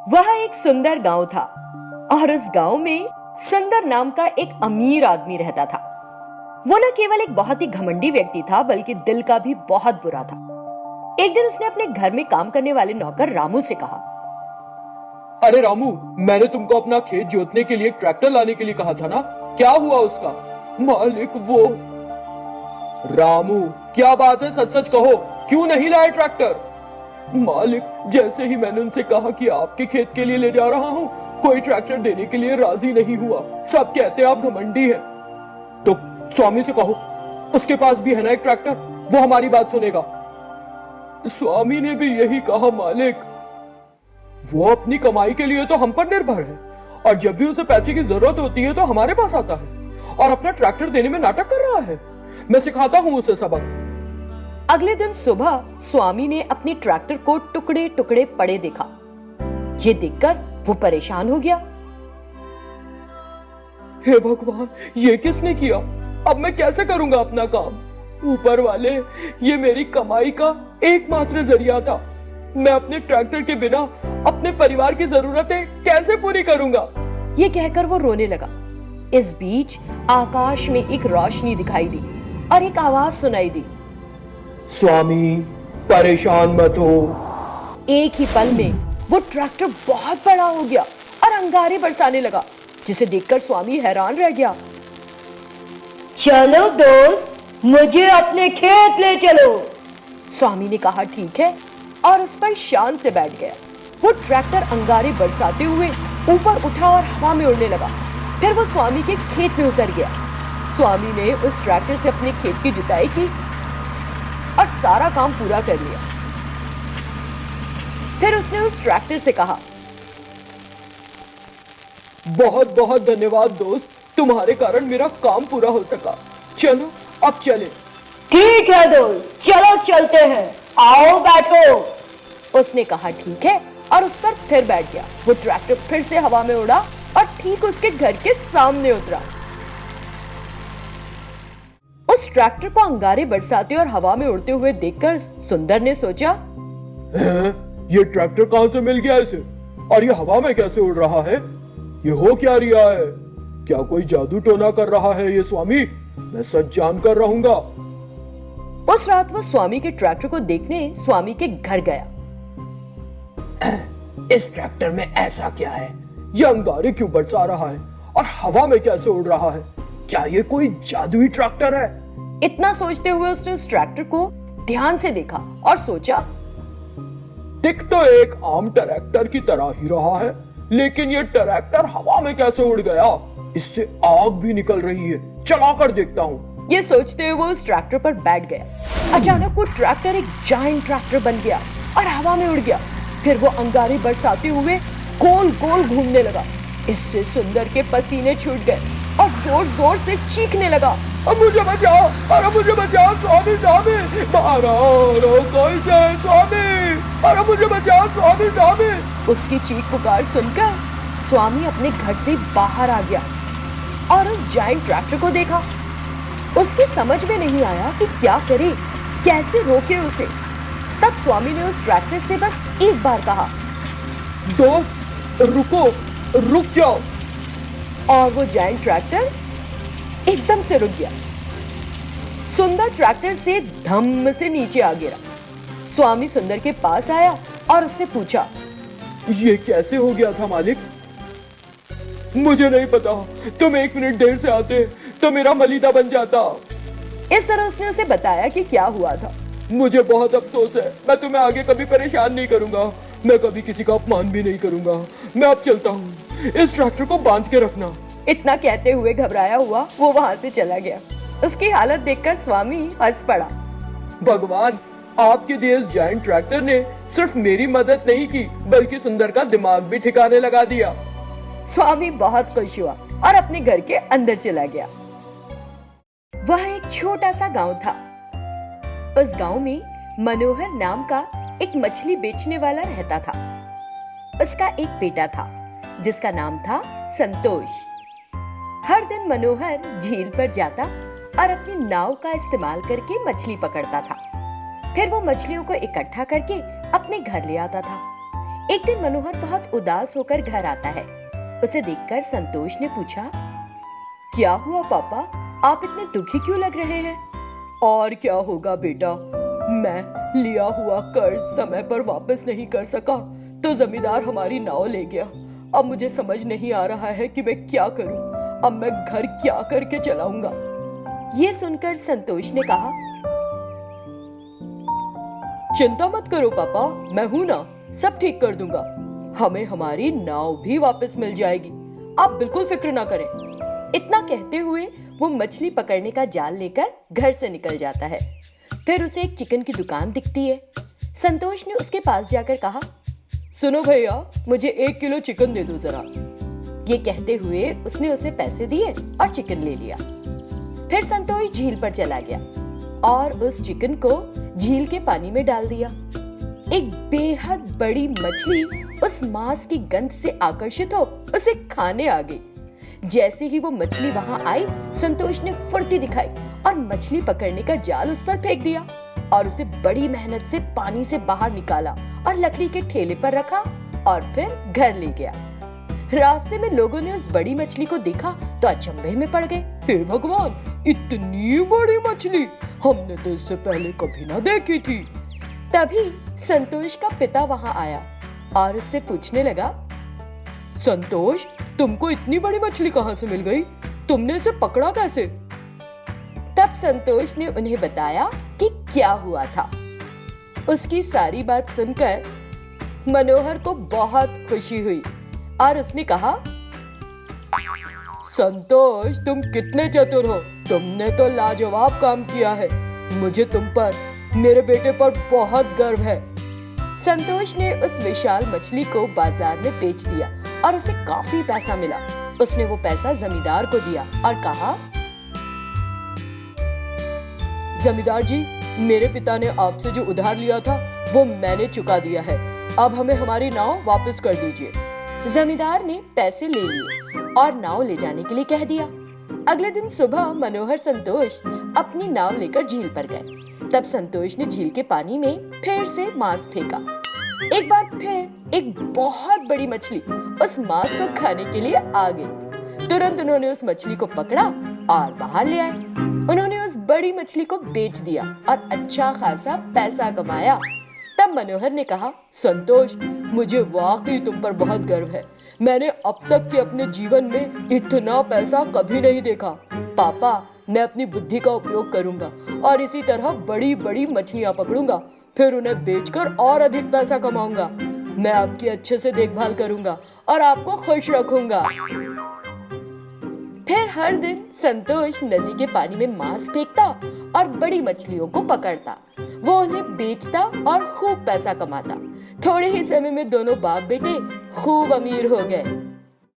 वह एक सुंदर गांव था और उस गांव में सुंदर नाम का एक अमीर आदमी रहता था। वो न केवल एक बहुत ही घमंडी व्यक्ति था बल्कि दिल का भी बहुत बुरा था। एक दिन उसने अपने घर में काम करने वाले नौकर रामू से कहा, अरे रामू, मैंने तुमको अपना खेत जोतने के लिए एक ट्रैक्टर लाने के लिए कहा था ना, क्या हुआ उसका? मालिक वो। रामू, क्या बात है, सच सच कहो, क्यों नहीं लाए ट्रैक्टर? मालिक, जैसे ही मैंने उनसे कहा कि आपके खेत के लिए ले जा रहा हूँ, कोई ट्रैक्टर देने के लिए राजी नहीं हुआ। सब कहते हैं आप घमंडी हैं। तो स्वामी से कहो, उसके पास भी है ना एक ट्रैक्टर, वो हमारी बात सुनेगा। स्वामी ने भी यही कहा मालिक। वो अपनी कमाई के लिए तो हम पर निर्भर है और जब भी उसे पैसे की जरूरत होती है तो हमारे पास आता है और अपना ट्रैक्टर देने में नाटक कर रहा है। मैं सिखाता हूँ उसे सबक। अगले दिन सुबह स्वामी ने अपने ट्रैक्टर को टुकड़े टुकड़े पड़े देखा। ये देखकर वो परेशान हो गया। हे भगवान, ये किसने किया? अब मैं कैसे करूंगा अपना काम? ऊपर वाले, ये मेरी कमाई का एकमात्र जरिया था। मैं अपने ट्रैक्टर के बिना अपने परिवार की जरूरतें कैसे पूरी करूंगा? ये कहकर वो रोने लगा। इस बीच आकाश में एक रोशनी दिखाई दी और एक आवाज सुनाई दी, स्वामी, परेशान मत हो। एक ही पल में वो ट्रैक्टर बहुत बड़ा हो गया और अंगारे बरसाने लगा, जिसे देखकर स्वामी हैरान रह गया। चलो दोस्त, मुझे अपने खेत ले चलो। स्वामी ने कहा ठीक है और उस पर शान से बैठ गया। वो ट्रैक्टर अंगारे बरसाते हुए ऊपर उठा और हवा में उड़ने लगा। फिर वो स्वामी के खेत में उतर गया। स्वामी ने उस ट्रैक्टर से अपने खेत की जुताई की और सारा काम पूरा कर लिया। फिर उसने उस ट्रैक्टर से कहा, बहुत बहुत धन्यवाद दोस्त, तुम्हारे कारण मेरा काम पूरा हो सका। चलो अब चले। ठीक है दोस्त, चलो चलते हैं, आओ बैठो। उसने कहा ठीक है और उस पर फिर बैठ गया। वो ट्रैक्टर फिर से हवा में उड़ा और ठीक उसके घर के सामने उतरा। उस ट्रैक्टर को अंगारे बरसाते और हवा में उड़ते हुए देखकर सुंदर ने सोचा, ये ट्रैक्टर कहां से मिल गया इसे? और ये हवा में कैसे उड़ रहा है? ये हो क्या रिया है? क्या कोई जादू टोना कर रहा है ये स्वामी? मैं सच जानकर रहूंगा। उस रात वो स्वामी के ट्रैक्टर को देखने स्वामी के घर गया। इस ट्रैक्टर में ऐसा क्या है? ये अंगारे क्यों बरसा रहा है और हवा में कैसे उड़ रहा है? क्या ये कोई जादुई ट्रैक्टर है? इतना सोचते हुए उसने उस ट्रैक्टर को ध्यान से देखा और सोचा, दिख तो एक आम ट्रैक्टर की तरह ही रहा है, लेकिन ये ट्रैक्टर हवा में कैसे उड़ गया? इससे आग भी निकल रही है, चला कर देखता हूँ। ये सोचते हुए वो उस ट्रैक्टर पर बैठ गया। अचानक वो ट्रैक्टर एक जायंट ट्रैक्टर बन गया और हवा में उड़ गया। फिर वो अंगारे बरसाते हुए गोल गोल घूमने लगा। इससे सुंदर के पसीने छूट गए और जोर जोर से चीखने लगा, अब मुझे बचाओ, अरे मुझे बचाओ स्वामी, स्वामी महाराज कैसे स्वामी, अरे मुझे बचाओ स्वामी, स्वामी। उसकी चीख पुकार सुनकर स्वामी अपने घर से बाहर आ गया और उस जायंट ट्रैक्टर को देखा। उसकी समझ में नहीं आया कि क्या करे, कैसे रोके उसे। तब स्वामी ने उस ट्रैक्टर से बस एक बार कहा, दोस्त रुको, रुक जाओ। और वो जायंट ट्रैक्टर एकदम से रुक गया। सुंदर ट्रैक्टर से धम से नीचे आ गिरा। स्वामी सुंदर के पास आया और उससे पूछा, ये कैसे हो गया था मालिक? मुझे नहीं पता, तुम 1 मिनट देर से आते तो मेरा मलीदा बन जाता। इस तरह उसने उसे बताया कि क्या हुआ था। मुझे बहुत अफसोस है, मैं तुम्हें आगे कभी परेशान नहीं करूंगा, मैं कभी किसी का अपमान भी नहीं करूंगा। मैं अब चलता हूँ, इस ट्रैक्टर को बांध के रखना। इतना कहते हुए घबराया हुआ वो वहां से चला गया। उसकी हालत देखकर स्वामी हंस पड़ा। भगवान, आपके दिए इस जायंट ट्रैक्टर ने सिर्फ मेरी मदद नहीं की बल्कि सुंदर का दिमाग भी ठिकाने लगा दिया। स्वामी बहुत खुश हुआ और अपने घर के अंदर चला गया। वह एक छोटा सा गांव था। उस गांव में मनोहर नाम का एक मछली बेचने वाला रहता था। उसका एक बेटा था जिसका नाम था संतोष। हर दिन मनोहर झील पर जाता और अपनी नाव का इस्तेमाल करके मछली पकड़ता था। फिर वो मछलियों को इकट्ठा करके अपने घर ले आता था। एक दिन मनोहर बहुत उदास होकर घर आता है। उसे देखकर संतोष ने पूछा, क्या हुआ पापा, आप इतने दुखी क्यों लग रहे हैं? और क्या होगा बेटा, मैं लिया हुआ कर्ज समय पर वापस नहीं कर सका तो जमींदार हमारी नाव ले गया। अब मुझे समझ नहीं आ रहा है कि मैं क्या करूं। अब मैं घर क्या करके चलाऊंगा? ये सुनकर संतोष ने कहा, चिंता मत करो पापा, मैं हूं ना, सब ठीक कर दूंगा। हमें हमारी नाव भी वापस मिल जाएगी, आप बिल्कुल फिक्र ना करें। इतना कहते हुए वो मछली पकड़ने का जाल लेकर घर से निकल जाता है। फिर उसे एक चिकन की दुकान दिखती है। संतोष ने उसके पास जाकर कहा, सुनो भैया, मुझे 1 किलो चिकन दे दो जरा। ये कहते हुए उसने उसे पैसे दिए और चिकन ले लिया। फिर संतोष झील पर चला गया और उस चिकन को झील के पानी में डाल दिया। एक बेहद बड़ी मछली उस मांस की गंध से आकर्षित हो उसे खाने आ गई। जैसे ही वो मछली वहां आई, संतोष ने फुर्ती दिखाई और मछली पकड़ने का जाल उस पर फेंक दिया और उसे बड़ी मेहनत से पानी से बाहर निकाला और लकड़ी के ठेले पर रखा और फिर घर ले गया। रास्ते में लोगों ने उस बड़ी मछली को देखा तो अचंभे में पड़ गए। हे भगवान, इतनी बड़ी मछली हमने तो इससे पहले कभी ना देखी थी। तभी संतोष का पिता वहां आया और उससे पूछने लगा, संतोष, तुमको इतनी बड़ी मछली कहां से मिल गई? तुमने इसे पकड़ा कैसे? तब संतोष ने उन्हें बताया कि क्या हुआ था। उसकी सारी बात सुनकर मनोहर को बहुत खुशी हुई और उसने कहा, संतोष, तुम कितने चतुर हो, तुमने तो लाजवाब काम किया है। मुझे तुम पर, मेरे बेटे पर बहुत गर्व है। संतोष ने उस विशाल मछली को बाजार में बेच दिया और उसे काफी पैसा मिला। उसने वो पैसा जमींदार को दिया और कहा, जमींदार जी, मेरे पिता ने आपसे जो उधार लिया था वो मैंने चुका दिया है। अब हमें हमारी नाव वापस कर दीजिए। जमींदार ने पैसे ले लिए और नाव ले जाने के लिए कह दिया। अगले दिन सुबह मनोहर संतोष अपनी नाव लेकर झील पर गए। तब संतोष ने झील के पानी में फिर से मांस फेंका। एक बार फिर एक बहुत बड़ी मछली उस मांस को खाने के लिए आ गई। तुरंत उन्होंने उस मछली को पकड़ा और बाहर ले आए। उन्होंने उस बड़ी मछली को बेच दिया और अच्छा खासा पैसा कमाया। तब मनोहर ने कहा, संतोष, मुझे वाकई तुम पर बहुत गर्व है। मैंने अब तक के अपने जीवन में इतना पैसा कभी नहीं देखा। पापा, मैं अपनी बुद्धि का उपयोग करूंगा और इसी तरह बड़ी बड़ी मछलियां पकड़ूंगा, फिर उन्हें बेचकर और अधिक पैसा कमाऊंगा। मैं आपकी अच्छे से देखभाल करूंगा और आपको खुश रखूंगा। फिर हर दिन संतोष नदी के पानी में मांस फेंकता और बड़ी मछलियों को पकड़ता। वो उन्हें बेचता और खूब पैसा कमाता। थोड़े ही समय में दोनों बाप बेटे खूब अमीर हो गए।